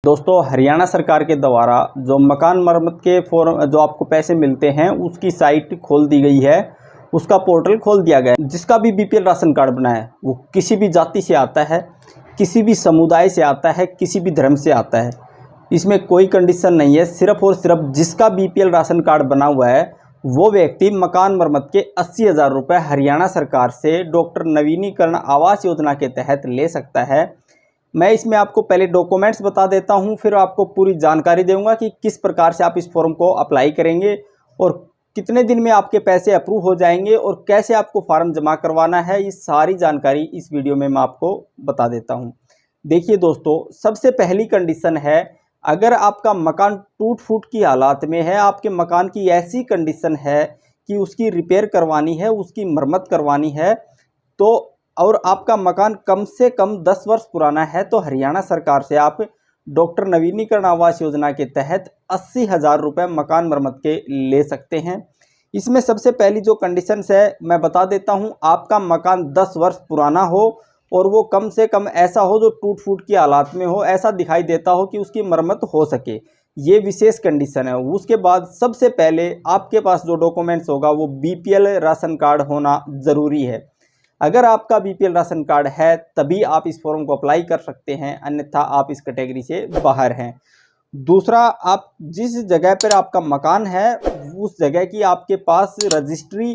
दोस्तों, हरियाणा सरकार के द्वारा जो मकान मरम्मत के फॉर्म जो आपको पैसे मिलते हैं उसकी साइट खोल दी गई है, उसका पोर्टल खोल दिया गया है। जिसका भी बीपीएल राशन कार्ड बना है वो किसी भी जाति से आता है, किसी भी समुदाय से आता है, किसी भी धर्म से आता है। इसमें कोई कंडीशन नहीं है, सिर्फ और सिर्फ जिसका बीपीएल राशन कार्ड बना हुआ है वो व्यक्ति मकान मरम्मत के 80,000 रुपये हरियाणा सरकार से डॉक्टर नवीनीकरण आवास योजना के तहत ले सकता है। मैं इसमें आपको पहले डॉक्यूमेंट्स बता देता हूं, फिर आपको पूरी जानकारी दूंगा कि किस प्रकार से आप इस फॉर्म को अप्लाई करेंगे और कितने दिन में आपके पैसे अप्रूव हो जाएंगे और कैसे आपको फॉर्म जमा करवाना है। ये सारी जानकारी इस वीडियो में मैं आपको बता देता हूं। देखिए दोस्तों, सबसे पहली कंडीशन है, अगर आपका मकान टूट फूट की हालात में है, आपके मकान की ऐसी कंडीशन है कि उसकी रिपेयर करवानी है, उसकी मरम्मत करवानी है, तो और आपका मकान कम से कम 10 वर्ष पुराना है, तो हरियाणा सरकार से आप डॉक्टर नवीनीकरण आवास योजना के तहत 80,000 रुपये मकान मरम्मत के ले सकते हैं। इसमें सबसे पहली जो कंडीशंस है मैं बता देता हूं, आपका मकान 10 वर्ष पुराना हो और वो कम से कम ऐसा हो जो टूट फूट की हालात में हो, ऐसा दिखाई देता हो कि उसकी मरम्मत हो सके, ये विशेष कंडीशन है। उसके बाद सबसे पहले आपके पास जो डॉक्यूमेंट्स होगा वो बीपीएल राशन कार्ड होना ज़रूरी है। अगर आपका बीपीएल राशन कार्ड है तभी आप इस फॉर्म को अप्लाई कर सकते हैं, अन्यथा आप इस कैटेगरी से बाहर हैं। दूसरा, आप जिस जगह पर आपका मकान है उस जगह की आपके पास रजिस्ट्री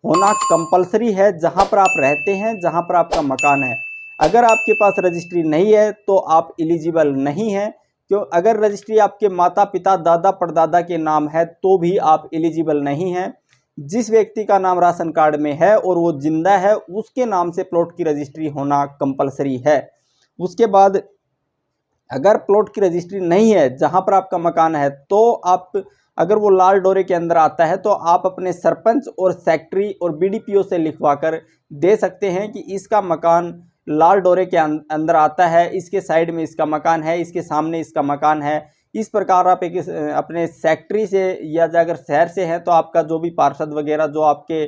होना कंपलसरी है, जहां पर आप रहते हैं, जहां पर आपका मकान है। अगर आपके पास रजिस्ट्री नहीं है तो आप एलिजिबल नहीं हैं। क्यों? अगर रजिस्ट्री आपके माता पिता दादा परदादा के नाम है तो भी आप एलिजिबल नहीं हैं। जिस व्यक्ति का नाम राशन कार्ड में है और वो जिंदा है उसके नाम से प्लॉट की रजिस्ट्री होना कंपलसरी है। उसके बाद अगर प्लॉट की रजिस्ट्री नहीं है जहां पर आपका मकान है, तो आप अगर वो लाल डोरे के अंदर आता है तो आप अपने सरपंच और सेक्रेटरी और बीडीपीओ से लिखवा कर दे सकते हैं कि इसका मकान लाल डोरे के अंदर आता है, इसके साइड में इसका मकान है, इसके सामने इसका मकान है। इस प्रकार आप एक अपने सेक्रेटरी से या अगर शहर से हैं तो आपका जो भी पार्षद वगैरह जो आपके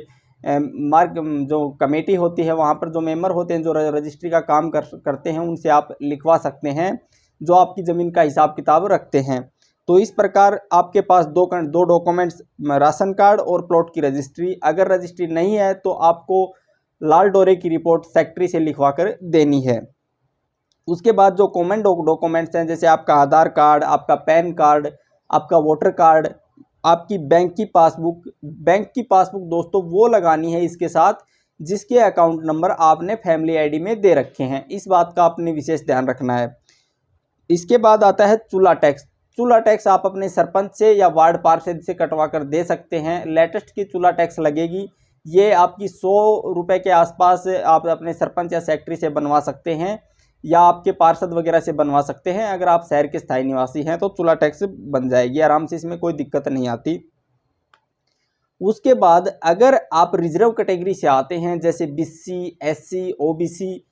मार्ग जो कमेटी होती है वहाँ पर जो मेंबर होते हैं जो रजिस्ट्री का काम करते हैं उनसे आप लिखवा सकते हैं, जो आपकी ज़मीन का हिसाब किताब रखते हैं। तो इस प्रकार आपके पास दो डॉक्यूमेंट्स, राशन कार्ड और प्लॉट की रजिस्ट्री। अगर रजिस्ट्री नहीं है तो आपको लाल डोरे की रिपोर्ट सेक्रेटरी से लिखवा कर देनी है। उसके बाद जो कॉमन डॉक्यूमेंट्स हैं, जैसे आपका आधार कार्ड, आपका पैन कार्ड, आपका वोटर कार्ड, आपकी बैंक की पासबुक। बैंक की पासबुक दोस्तों वो लगानी है इसके साथ जिसके अकाउंट नंबर आपने फैमिली आईडी में दे रखे हैं, इस बात का आपने विशेष ध्यान रखना है। इसके बाद आता है चूल्हा टैक्स। चूल्हा टैक्स आप अपने सरपंच से या वार्ड पार्षद से कटवा कर दे सकते हैं। लेटेस्ट की चूल्हा टैक्स लगेगी, ये आपकी 100 रुपये के आसपास आप अपने सरपंच या सेक्रेटरी से बनवा सकते हैं या आपके पार्षद वगैरह से बनवा सकते हैं। अगर आप शहर के स्थायी निवासी हैं तो चूल्हा टैक्स बन जाएगी आराम से, इसमें कोई दिक्कत नहीं आती। उसके बाद अगर आप रिजर्व कैटेगरी से आते हैं, जैसे बीसी, एससी, ओबीसी,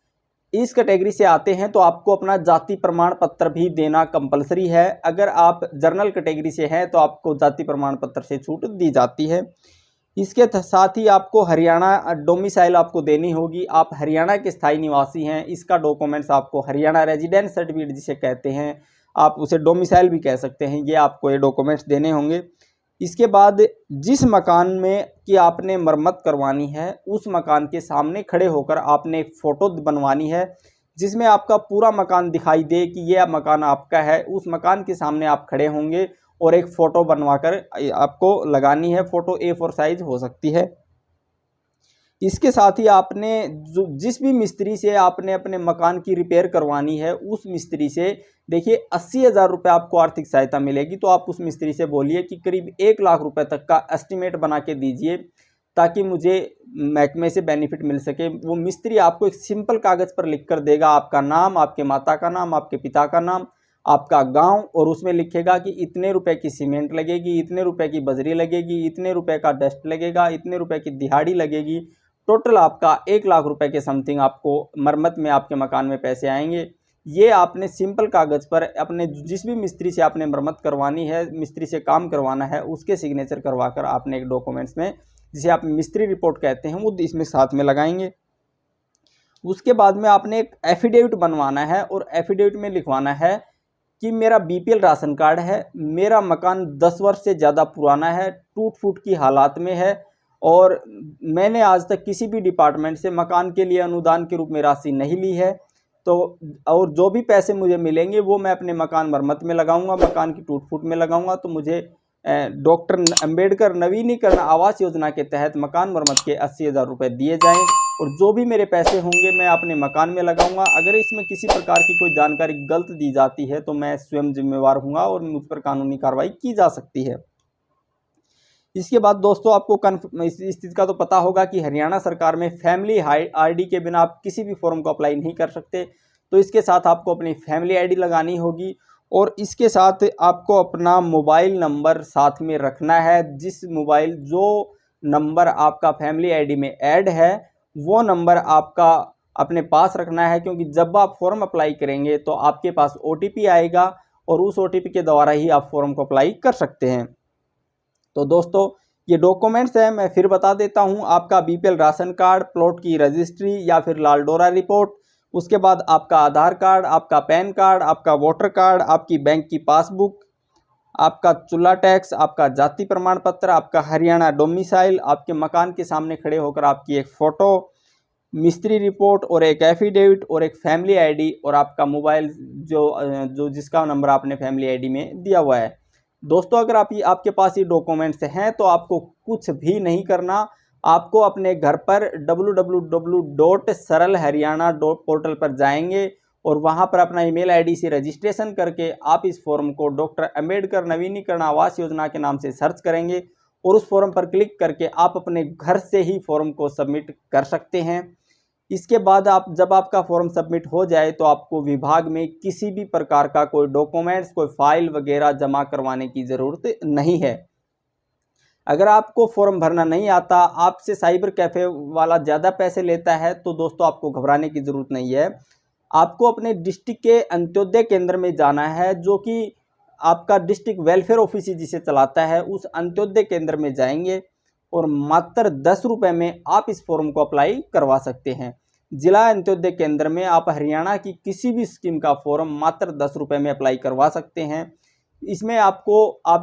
इस कैटेगरी से आते हैं तो आपको अपना जाति प्रमाण पत्र भी देना कंपलसरी है। अगर आप जनरल कैटेगरी से हैं तो आपको जाति प्रमाण पत्र से छूट दी जाती है। इसके साथ ही आपको हरियाणा डोमिसाइल आपको देनी होगी। आप हरियाणा के स्थायी निवासी हैं, इसका डॉक्यूमेंट्स आपको हरियाणा रेजिडेंस सर्टिफिकेट जिसे कहते हैं, आप उसे डोमिसाइल भी कह सकते हैं, ये आपको ये डॉक्यूमेंट्स देने होंगे। इसके बाद जिस मकान में कि आपने मरम्मत करवानी है उस मकान के सामने खड़े होकर आपने एक फ़ोटो बनवानी है जिसमें आपका पूरा मकान दिखाई दे कि यह मकान आपका है। उस मकान के सामने आप खड़े होंगे और एक फ़ोटो बनवाकर आपको लगानी है। फ़ोटो A4 साइज़ हो सकती है। इसके साथ ही आपने जिस भी मिस्त्री से आपने अपने मकान की रिपेयर करवानी है उस मिस्त्री से देखिए 80,000 रुपये आपको आर्थिक सहायता मिलेगी। तो आप उस मिस्त्री से बोलिए कि करीब 1 लाख रुपए तक का एस्टिमेट बना के दीजिए ताकि मुझे महकमे से बेनिफिट मिल सके। वो मिस्त्री आपको एक सिंपल कागज़ पर लिख कर देगा आपका नाम, आपके माता का नाम, आपके पिता का नाम, आपका गांव, और उसमें लिखेगा कि इतने रुपए की सीमेंट लगेगी, इतने रुपए की बजरी लगेगी, इतने रुपए का डस्ट लगेगा, इतने रुपए की दिहाड़ी लगेगी। टोटल आपका 1 लाख रुपए के समथिंग आपको मरम्मत में आपके मकान में पैसे आएंगे। ये आपने सिंपल कागज़ पर अपने जिस भी मिस्त्री से आपने मरम्मत करवानी है, मिस्त्री से काम करवाना है, उसके सिग्नेचर करवा कर आपने एक डॉक्यूमेंट्स में, जिसे आप मिस्त्री रिपोर्ट कहते हैं, वो इसमें साथ में लगाएंगे। उसके बाद में आपने एक एफिडेविट बनवाना है और एफिडेविट में लिखवाना है कि मेरा बीपीएल राशन कार्ड है, मेरा मकान 10 वर्ष से ज़्यादा पुराना है, टूट फूट की हालात में है और मैंने आज तक किसी भी डिपार्टमेंट से मकान के लिए अनुदान के रूप में राशि नहीं ली है। तो और जो भी पैसे मुझे मिलेंगे वो मैं अपने मकान मरम्मत में लगाऊंगा, मकान की टूट फूट में लगाऊंगा। तो मुझे डॉक्टर अंबेडकर नवीनीकरण आवास योजना के तहत मकान मरम्मत के 80,000 रुपये दिए जाएं और जो भी मेरे पैसे होंगे मैं अपने मकान में लगाऊंगा। अगर इसमें किसी प्रकार की कोई जानकारी गलत दी जाती है तो मैं स्वयं जिम्मेवार हूँगा और मुझ पर कानूनी कार्रवाई की जा सकती है। इसके बाद दोस्तों आपको इस चीज़ का तो पता होगा कि हरियाणा सरकार में फैमिली आईडी के बिना आप किसी भी फॉर्म को अप्लाई नहीं कर सकते। तो इसके साथ आपको अपनी फैमिली आईडी लगानी होगी और इसके साथ आपको अपना मोबाइल नंबर साथ में रखना है। जो नंबर आपका फैमिली आईडी में ऐड है वो नंबर आपका अपने पास रखना है, क्योंकि जब आप फॉर्म अप्लाई करेंगे तो आपके पास OTP आएगा और उस OTP के द्वारा ही आप फॉर्म को अप्लाई कर सकते हैं। तो दोस्तों ये डॉक्यूमेंट्स हैं, मैं फिर बता देता हूँ। आपका बीपीएल राशन कार्ड, प्लॉट की रजिस्ट्री या फिर लाल डोरा रिपोर्ट, उसके बाद आपका आधार कार्ड, आपका पैन कार्ड, आपका वोटर कार्ड, आपकी बैंक की पासबुक, आपका चूल्हा टैक्स, आपका जाति प्रमाण पत्र, आपका हरियाणा डोमिसाइल, आपके मकान के सामने खड़े होकर आपकी एक फ़ोटो, मिस्त्री रिपोर्ट और एक एफिडेविट और एक फैमिली आईडी और आपका मोबाइल जो जिसका नंबर आपने फैमिली आईडी में दिया हुआ है। दोस्तों अगर आपके पास ये डॉक्यूमेंट्स हैं तो आपको कुछ भी नहीं करना। आपको अपने घर पर www.saralharyana.portal पर जाएंगे और वहां पर अपना ईमेल आईडी से रजिस्ट्रेशन करके आप इस फॉर्म को डॉक्टर अंबेडकर नवीनीकरण आवास योजना के नाम से सर्च करेंगे और उस फॉर्म पर क्लिक करके आप अपने घर से ही फॉर्म को सबमिट कर सकते हैं। इसके बाद जब आपका फॉर्म सबमिट हो जाए तो आपको विभाग में किसी भी प्रकार का कोई डॉक्यूमेंट्स, कोई फाइल वगैरह जमा करवाने की ज़रूरत नहीं है। अगर आपको फॉर्म भरना नहीं आता, आपसे साइबर कैफ़े वाला ज़्यादा पैसे लेता है, तो दोस्तों आपको घबराने की ज़रूरत नहीं है। आपको अपने डिस्ट्रिक्ट के अंत्योदय केंद्र में जाना है, जो कि आपका डिस्ट्रिक्ट वेलफेयर ऑफिस जिसे चलाता है। उस अंत्योदय केंद्र में जाएंगे और मात्र 10 रुपये में आप इस फॉर्म को अप्लाई करवा सकते हैं। जिला अंत्योदय केंद्र में आप हरियाणा की किसी भी स्कीम का फॉर्म मात्र 10 रुपये में अप्लाई करवा सकते हैं। इसमें आप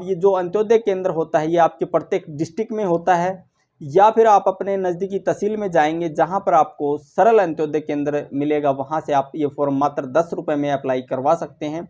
ये जो अंत्योदय केंद्र होता है ये आपके प्रत्येक डिस्ट्रिक्ट में होता है, या फिर आप अपने नज़दीकी तहसील में जाएंगे जहां पर आपको सरल अंत्योदय केंद्र मिलेगा, वहां से आप ये फॉर्म मात्र 10 रुपये में अप्लाई करवा सकते हैं।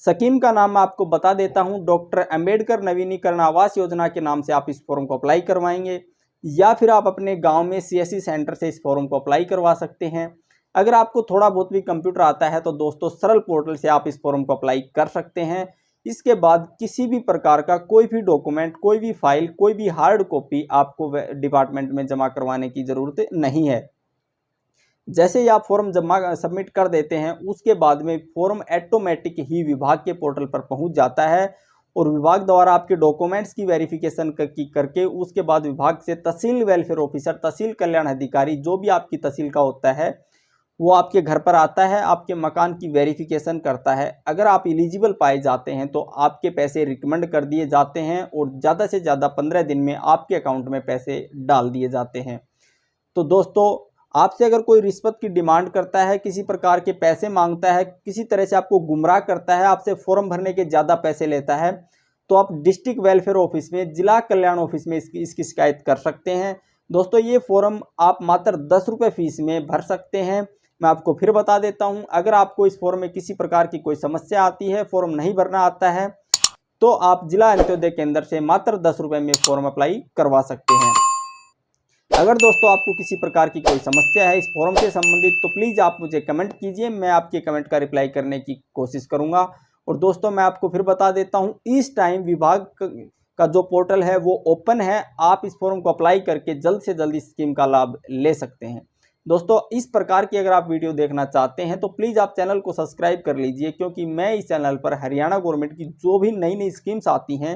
स्कीम का नाम मैं आपको बता देता हूं, डॉक्टर अंबेडकर नवीनीकरण आवास योजना के नाम से आप इस फॉर्म को अप्लाई करवाएंगे, या फिर आप अपने गांव में CSC सेंटर से इस फॉर्म को अप्लाई करवा सकते हैं। अगर आपको थोड़ा बहुत भी कंप्यूटर आता है तो दोस्तों सरल पोर्टल से आप इस फॉर्म को अप्लाई कर सकते हैं। इसके बाद किसी भी प्रकार का कोई भी डॉक्यूमेंट, कोई भी फाइल, कोई भी हार्ड कॉपी आपको डिपार्टमेंट में जमा करवाने की ज़रूरत नहीं है। जैसे ही आप फॉर्म सबमिट कर देते हैं उसके बाद में फॉर्म ऑटोमेटिक ही विभाग के पोर्टल पर पहुंच जाता है और विभाग द्वारा आपके डॉक्यूमेंट्स की वेरिफिकेशन करके उसके बाद विभाग से तहसील वेलफेयर ऑफिसर, तहसील कल्याण अधिकारी, जो भी आपकी तहसील का होता है, वो आपके घर पर आता है, आपके मकान की वेरिफिकेशन करता है। अगर आप एलिजिबल पाए जाते हैं तो आपके पैसे रिकमेंड कर दिए जाते हैं और ज़्यादा से ज़्यादा 15 दिन में आपके अकाउंट में पैसे डाल दिए जाते हैं। तो दोस्तों आपसे अगर कोई रिश्वत की डिमांड करता है, किसी प्रकार के पैसे मांगता है, किसी तरह से आपको गुमराह करता है, आपसे फॉर्म भरने के ज़्यादा पैसे लेता है, तो आप डिस्ट्रिक्ट वेलफेयर ऑफिस में, जिला कल्याण ऑफिस में इसकी शिकायत कर सकते हैं। दोस्तों ये फॉर्म आप मात्र 10 रुपये फीस में भर सकते हैं। मैं आपको फिर बता देता हूं, अगर आपको इस फॉर्म में किसी प्रकार की कोई समस्या आती है, फॉर्म नहीं भरना आता है, तो आप जिला अंत्योदय केंद्र से मात्र 10 रुपये में फॉर्म अप्लाई करवा सकते हैं। अगर दोस्तों आपको किसी प्रकार की कोई समस्या है इस फॉर्म से संबंधित तो प्लीज़ आप मुझे कमेंट कीजिए, मैं आपके कमेंट का रिप्लाई करने की कोशिश करूंगा। और दोस्तों मैं आपको फिर बता देता हूं, इस टाइम विभाग का जो पोर्टल है वो ओपन है, आप इस फॉर्म को अप्लाई करके जल्द से जल्द इस स्कीम का लाभ ले सकते हैं। दोस्तों इस प्रकार की अगर आप वीडियो देखना चाहते हैं तो प्लीज़ आप चैनल को सब्सक्राइब कर लीजिए, क्योंकि मैं इस चैनल पर हरियाणा गवर्नमेंट की जो भी नई नई स्कीम्स आती हैं